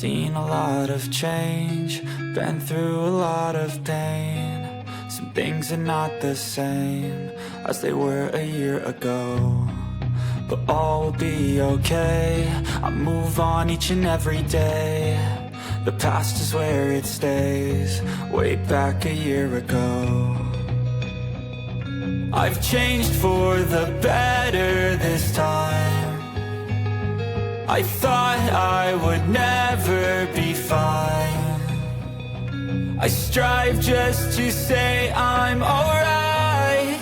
seen a lot of change, been through a lot of pain. Some things are not the same as they were a year ago, but all will be okay. I move on each and every day. The past is where it stays, way back a year ago. I've changed for the better this time. I thought I would never be fine. I strive just to say I'm alright,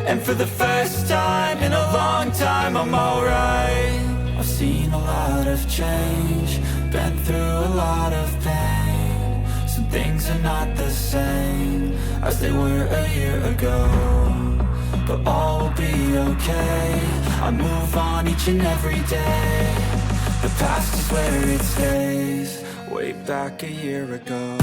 and for the first time in a long time I'm alright. I've seen a lot of change, been through a lot of pain. Some things are not the same as they were a year ago, but all will be okay. I move on each and every day. The past is where it stays, way back a year ago.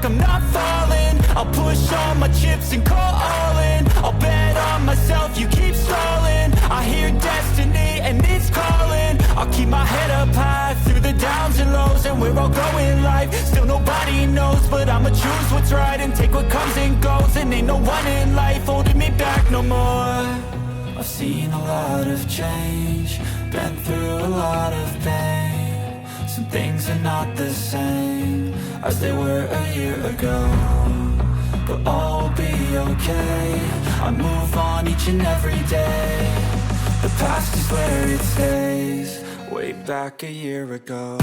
I'm not falling, I'll push all my chips and call all in. I'll bet on myself, you keep stalling. I hear destiny and it's calling. I'll keep my head up high through the downs and lows, and we're all going life. Still nobody knows, but I'ma choose what's right and take what comes and goes. And ain't no one in life holding me back no more. I've seen a lot of change, been through a lot of pain. Some things are not the same as they were a year ago, but all will be okay. I move on each and every day. The past is where it stays, way back a year ago.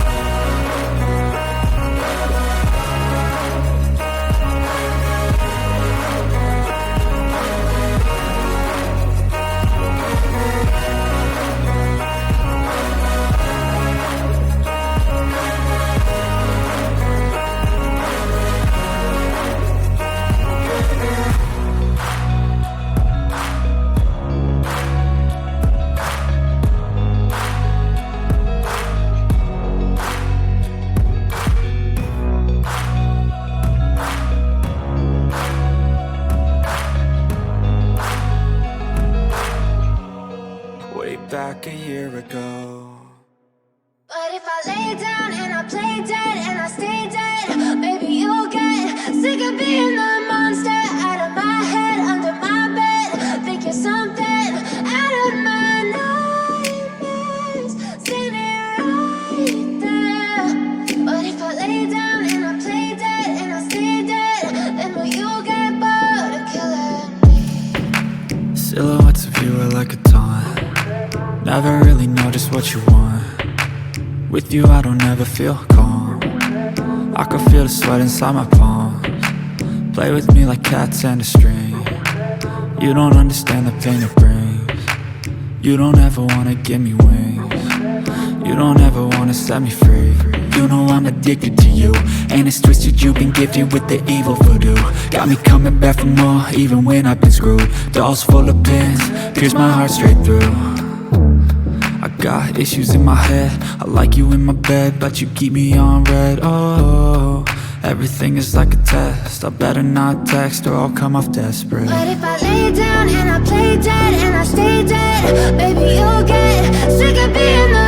Back a year ago. But if I lay down and I play dead and I stay dead, maybe you'll get sick of being the monster out of my head, under my bed. Think you're something out of my nightmares, seen it right there. But if I lay down and I play dead and I stay dead, then will you get bored of killing me? Silhouettes of you are like a taunt. Never really know just what you want. With you I don't ever feel calm. I can feel the sweat inside my palms. Play with me like cats and a string. You don't understand the pain it brings. You don't ever wanna give me wings. You don't ever wanna set me free. You know I'm addicted to you, and it's twisted, you've been gifted with the evil voodoo. Got me coming back for more, even when I've been screwed. Dolls full of pins, pierce my heart straight through. I got issues in my head, I like you in my bed, but you keep me on red. Oh, everything is like a test, I better not text or I'll come off desperate. But if I lay down and I play dead and I stay dead, maybe you'll get sick of being the